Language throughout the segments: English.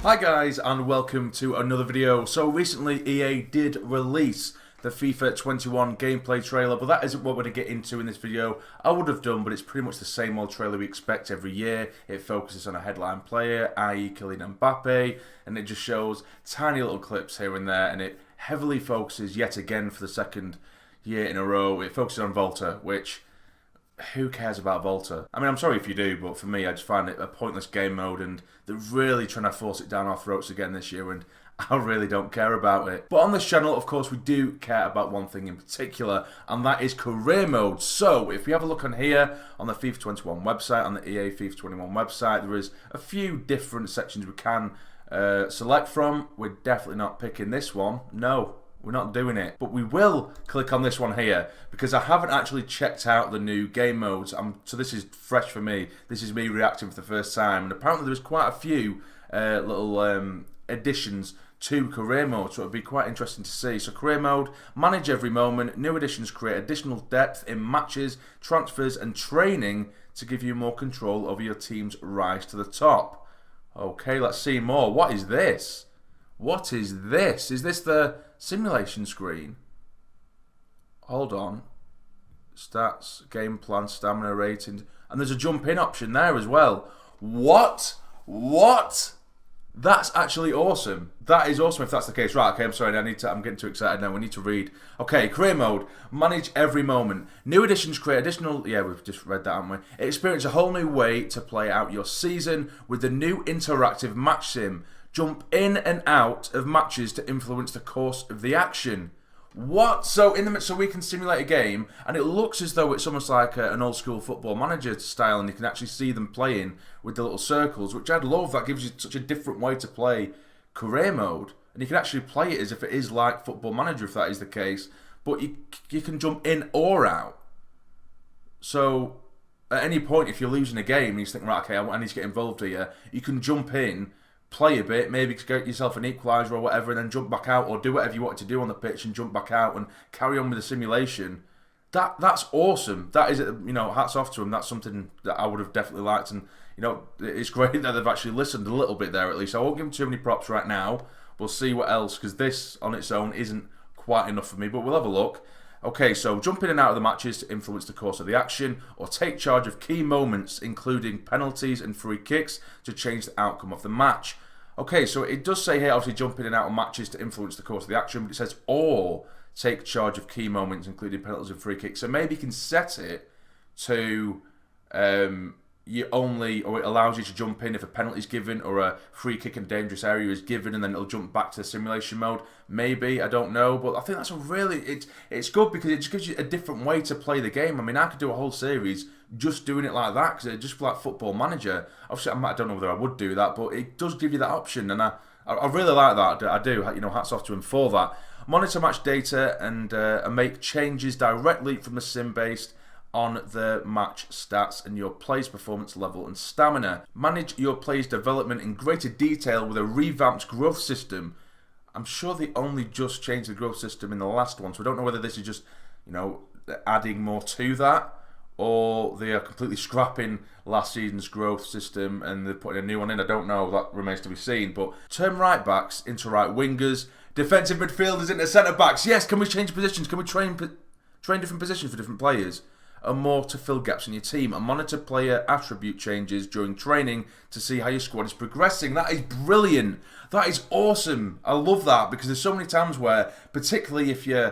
Hi guys and welcome to another video. So recently EA did release the FIFA 21 gameplay trailer, but that isn't what we're going to get into in this video. I would have done, but it's pretty much the same old trailer we expect every year. It focuses on a headline player, i.e. Kylian Mbappe, and it just shows tiny little clips here and there, and it heavily focuses yet again for the second year in a row. It focuses on Volta, which... who cares about Volta? I mean, I'm sorry if you do, but for me, I just find it a pointless game mode, and they're really trying to force it down our throats again this year, and I really don't care about it. But on this channel, of course, we do care about one thing in particular, and that is career mode. So, if we have a look on here, on the FIFA 21 website, on the EA FIFA 21 website, there is a few different sections we can select from. We're definitely not picking this one. No. We're not doing it, but we will click on this one here because I haven't actually checked out the new game modes. So this is fresh for me. This is me reacting for the first time, and apparently there's quite a few little additions to career mode, so it'd be quite interesting to see. So career mode, manage every moment. New additions create additional depth in matches, transfers, and training to give you more control over your team's rise to the top. Okay, let's see more. What is this? What is this? Is this the simulation screen? Hold on. Stats, game plan, stamina rating, and there's a jump in option there as well. What? What? That's actually awesome. That is awesome if that's the case. Right, okay, I'm sorry, I'm getting too excited now. We need to read. Okay, career mode. Manage every moment. New additions create additional... yeah, we've just read that, haven't we? Experience a whole new way to play out your season with the new interactive match sim. Jump in and out of matches to influence the course of the action. What? So so we can simulate a game, and it looks as though it's almost like an old school football manager style, and you can actually see them playing with the little circles, which I'd love. That gives you such a different way to play career mode, and you can actually play it as if it is like football manager, if that is the case. But you can jump in or out. So at any point, if you're losing a game and you think, right, okay, I need to get involved here, you can jump in, play a bit, maybe get yourself an equaliser or whatever, and then jump back out, or do whatever you want to do on the pitch and jump back out and carry on with the simulation. That's awesome. That is, hats off to them. That's something that I would have definitely liked, and it's great that they've actually listened a little bit there at least. I won't give them too many props right now. We'll see what else, because this on its own isn't quite enough for me, but we'll have a look. Okay, so jump in and out of the matches to influence the course of the action, or take charge of key moments, including penalties and free kicks, to change the outcome of the match. Okay, so it does say here, obviously, jump in and out of matches to influence the course of the action, but it says, or take charge of key moments, including penalties and free kicks. So maybe you can set it to or it allows you to jump in if a penalty is given or a free kick in a dangerous area is given, and then it'll jump back to the simulation mode. Maybe, I don't know, but I think that's it's good because it just gives you a different way to play the game. I mean, I could do a whole series just doing it like that, because it's just like football manager. Obviously, I don't know whether I would do that, but it does give you that option, and I really like that. I do. Hats off to him for that. Monitor match data and make changes directly from the sim based on the match stats and your player's performance level and stamina. Manage your player's development in greater detail with a revamped growth system. I'm sure they only just changed the growth system in the last one, so I don't know whether this is just, adding more to that, or they are completely scrapping last season's growth system and they're putting a new one in. I don't know, that remains to be seen. But turn right backs into right wingers, defensive midfielders into centre backs. Yes, can we change positions? Can we train different positions for different players? And more to fill gaps in your team, and monitor player attribute changes during training to see how your squad is progressing. That is brilliant. That is awesome. I love that, because there's so many times where, particularly if you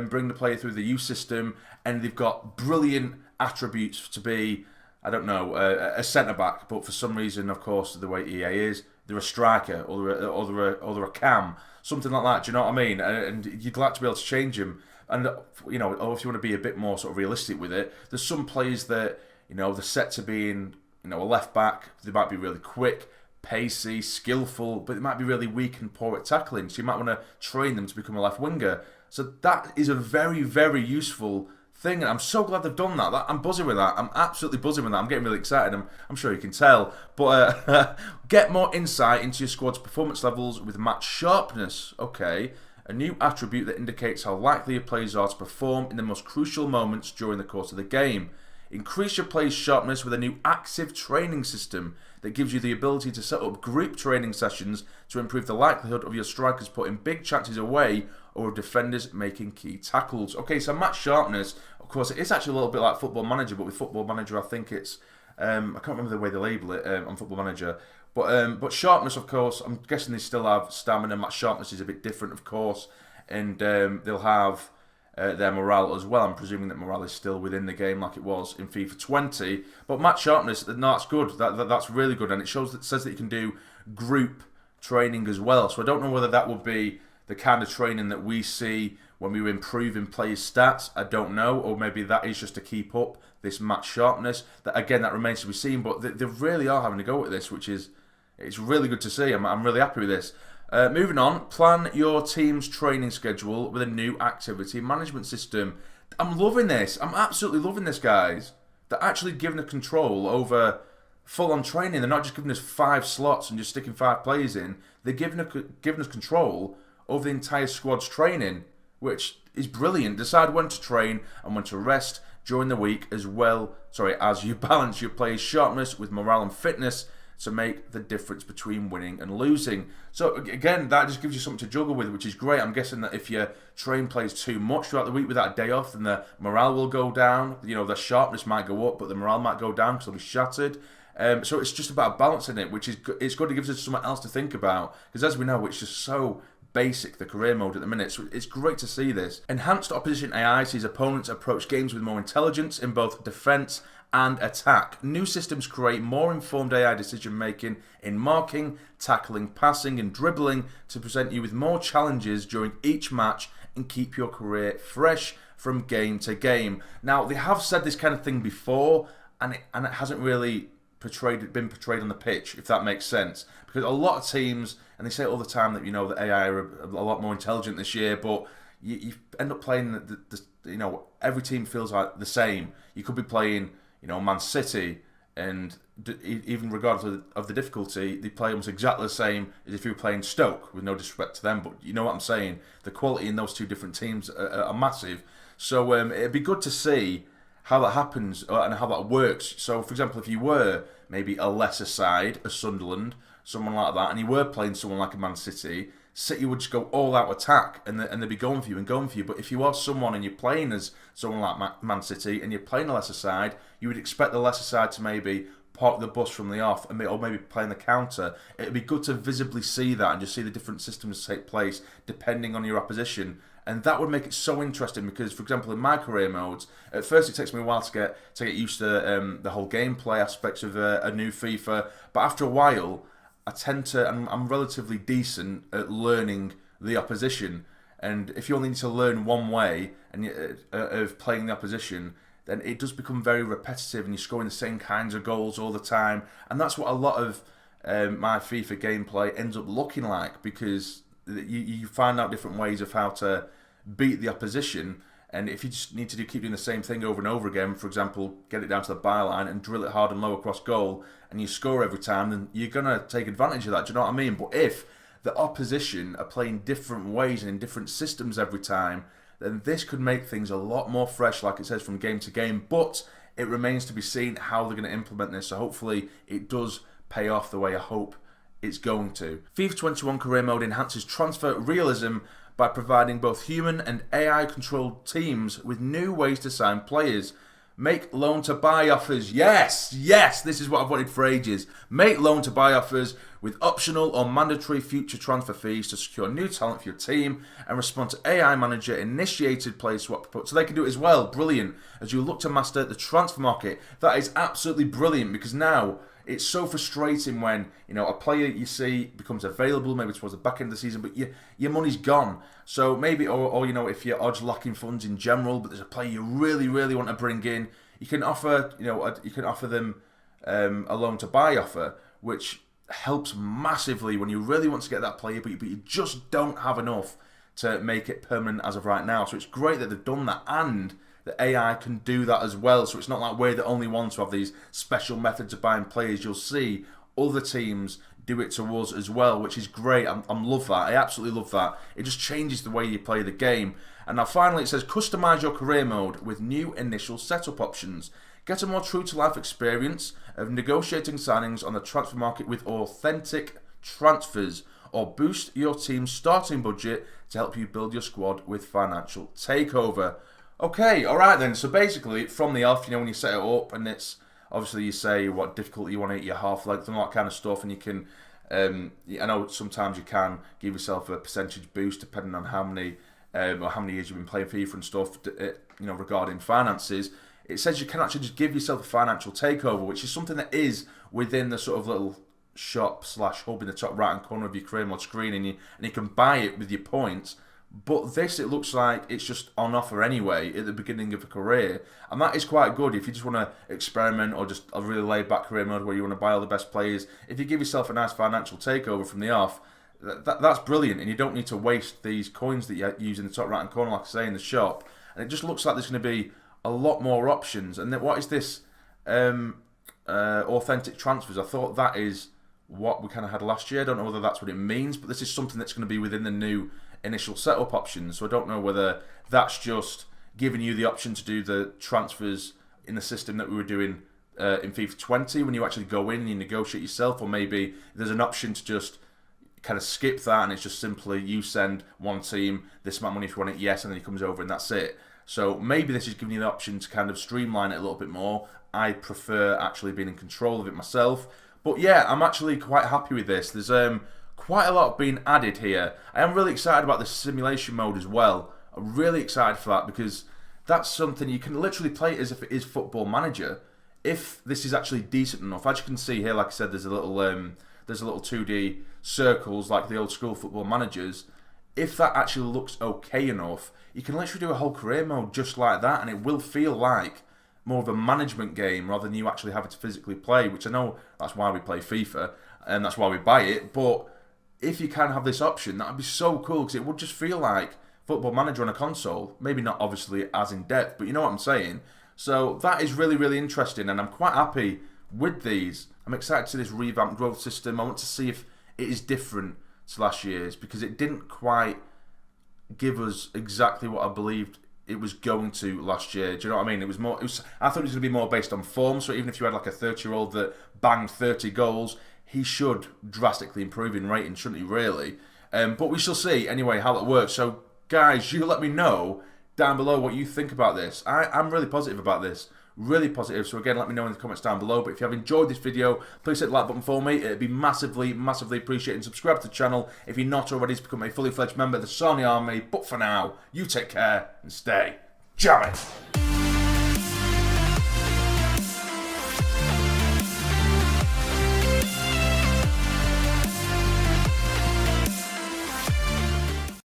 bring the player through the youth system and they've got brilliant attributes to be, I don't know, a centre-back, but for some reason, of course, the way EA is, they're a striker or they're a cam, something like that, do you know what I mean? And you'd like to be able to change them. And, or if you want to be a bit more sort of realistic with it, there's some players that, they're set to being, a left back. They might be really quick, pacey, skillful, but they might be really weak and poor at tackling. So you might want to train them to become a left winger. So that is a very, very useful thing, and I'm so glad they've done that. I'm buzzing with that. I'm absolutely buzzing with that. I'm getting really excited. I'm sure you can tell. But get more insight into your squad's performance levels with match sharpness. Okay. A new attribute that indicates how likely your players are to perform in the most crucial moments during the course of the game. Increase your player's sharpness with a new active training system that gives you the ability to set up group training sessions to improve the likelihood of your strikers putting big chances away or of defenders making key tackles. Okay, so match sharpness, of course, it is actually a little bit like Football Manager, but with Football Manager, I think it's, I can't remember the way they label it on Football Manager, but sharpness, of course, I'm guessing they still have stamina. Match sharpness is a bit different, of course, and they'll have their morale as well. I'm presuming that morale is still within the game like it was in FIFA 20. But match sharpness, no, that's good. That's really good, and it says that you can do group training as well. So I don't know whether that would be the kind of training that we see when we improve in players' stats. I don't know, or maybe that is just to keep up this match sharpness. That again, that remains to be seen. But they really are having a go at this, which is it's really good to see. I'm really happy with this. Moving on, plan your team's training schedule with a new activity management system. I'm loving this. I'm absolutely loving this, guys. They're actually giving us control over full-on training. They're not just giving us 5 slots and just sticking 5 players in. They're giving us control over the entire squad's training, which is brilliant. Decide when to train and when to rest during the week as you balance your players' sharpness with morale and fitness to make the difference between winning and losing. So again, that just gives you something to juggle with, which is great. I'm guessing that if you train players too much throughout the week without a day off, then the morale will go down. You know, the sharpness might go up, but the morale might go down because they'll be shattered. So it's just about balancing it, which is it's good. It gives us something else to think about, because as we know, it's just so basic, the career mode at the minute. So it's great to see this. Enhanced opposition AI sees opponents approach games with more intelligence in both defense and attack. New systems create more informed AI decision making in marking, tackling, passing and dribbling to present you with more challenges during each match and keep your career fresh from game to game. Now, they have said this kind of thing before, and it hasn't really been portrayed on the pitch, if that makes sense. Because a lot of teams, and they say all the time that, you know, the AI are a lot more intelligent this year, but you end up playing every team feels like the same. You could be playing, Man City, and even regardless of the difficulty, they play almost exactly the same as if you were playing Stoke, with no disrespect to them, but you know what I'm saying. The quality in those two different teams are massive. So it'd be good to see how that happens and how that works. So, for example, if you were maybe a lesser side, a Sunderland, someone like that, and you were playing someone like a Man City, City would just go all out attack and they'd be going for you and going for you. But if you are someone and you're playing as someone like Man City and you're playing a lesser side, you would expect the lesser side to maybe park the bus from the off or maybe playing the counter. It'd be good to visibly see that and just see the different systems take place depending on your opposition. And that would make it so interesting because, for example, in my career modes, at first it takes me a while to get used to the whole gameplay aspects of a new FIFA. But after a while, I'm relatively decent at learning the opposition. And if you only need to learn one way of playing the opposition, then it does become very repetitive and you're scoring the same kinds of goals all the time. And that's what a lot of my FIFA gameplay ends up looking like, because you find out different ways of how to beat the opposition. And if you just need to keep doing the same thing over and over again, for example, get it down to the byline and drill it hard and low across goal, and you score every time, then you're going to take advantage of that. Do you know what I mean? But if the opposition are playing different ways and in different systems every time, then this could make things a lot more fresh, like it says, from game to game. But it remains to be seen how they're going to implement this. So hopefully it does pay off the way I hope it's going to. FIFA 21 Career Mode enhances transfer realism by providing both human and AI-controlled teams with new ways to sign players. Make loan-to-buy offers. Yes, this is what I've wanted for ages. Make loan-to-buy offers with optional or mandatory future transfer fees to secure new talent for your team and respond to AI manager-initiated player swap. So they can do it as well. Brilliant. As you look to master the transfer market, that is absolutely brilliant, because now it's so frustrating when a player you see becomes available maybe towards the back end of the season, but your money's gone. So maybe, or if you're odds lacking funds in general, but there's a player you really, really want to bring in, you can offer them a loan to buy offer, which helps massively when you really want to get that player, but you just don't have enough to make it permanent as of right now. So it's great that they've done that, and the AI can do that as well. So it's not like we're the only ones who have these special methods of buying players. You'll see other teams do it to us as well, which is great. I love that. I absolutely love that. It just changes the way you play the game. And now finally it says customize your career mode with new initial setup options. Get a more true-to-life experience of negotiating signings on the transfer market with authentic transfers, or boost your team's starting budget to help you build your squad with financial takeover. Okay, alright then, so basically from the off, you know, when you set it up and it's, obviously you say what difficulty you want to hit your half length and all that kind of stuff, and you can, I know sometimes you can give yourself a percentage boost depending on how many years you've been playing FIFA and stuff, you know, regarding finances. It says you can actually just give yourself a financial takeover, which is something that is within the sort of little shop / hub in the top right hand corner of your career mode screen, and you can buy it with your points. But this, it looks like it's just on offer anyway at the beginning of a career, and that is quite good if you just want to experiment, or just a really laid back career mode where you want to buy all the best players. If you give yourself a nice financial takeover from the off, that's brilliant, and you don't need to waste these coins that you use in the top right hand corner, like I say, in the shop. And it just looks like there's going to be a lot more options. And then what is this authentic transfers? I thought that is what we kind of had last year. I don't know whether that's what it means, but this is something that's going to be within the new initial setup options. So I don't know whether that's just giving you the option to do the transfers in the system that we were doing in FIFA 20 when you actually go in and you negotiate yourself, or maybe there's an option to just kind of skip that and it's just simply you send one team this amount of money if you want it, yes, and then he comes over and that's it. So maybe this is giving you the option to kind of streamline it a little bit more. I prefer actually being in control of it myself. But yeah, I'm actually quite happy with this. There's quite a lot being added here. I am really excited about the simulation mode as well. I'm really excited for that, because that's something you can literally play it as if it is Football Manager. If this is actually decent enough, as you can see here, like I said, there's a little 2D circles like the old school Football Managers. If that actually looks okay enough, you can literally do a whole career mode just like that, and it will feel like more of a management game rather than you actually having to physically play, which I know that's why we play FIFA and that's why we buy it. But if you can have this option, that would be so cool, because it would just feel like Football Manager on a console. Maybe not obviously as in depth, but you know what I'm saying. So that is really, really interesting, and I'm quite happy with these. I'm excited to see this revamped growth system. I want to see if it is different to last year's, because it didn't quite give us exactly what I believed it was going to last year. Do you know what I mean? I thought it was going to be more based on form. So even if you had like a 30-year-old that banged 30 goals, he should drastically improve in rating, shouldn't he, really? But we shall see anyway how that works. So guys, you let me know down below what you think about this. I'm really positive about this. Really positive. So again, let me know in the comments down below. But if you have enjoyed this video, please hit the like button for me. It'd be massively, massively appreciated. And subscribe to the channel if you're not already to become a fully fledged member of the Sassy Army. But for now, you take care and stay jamming.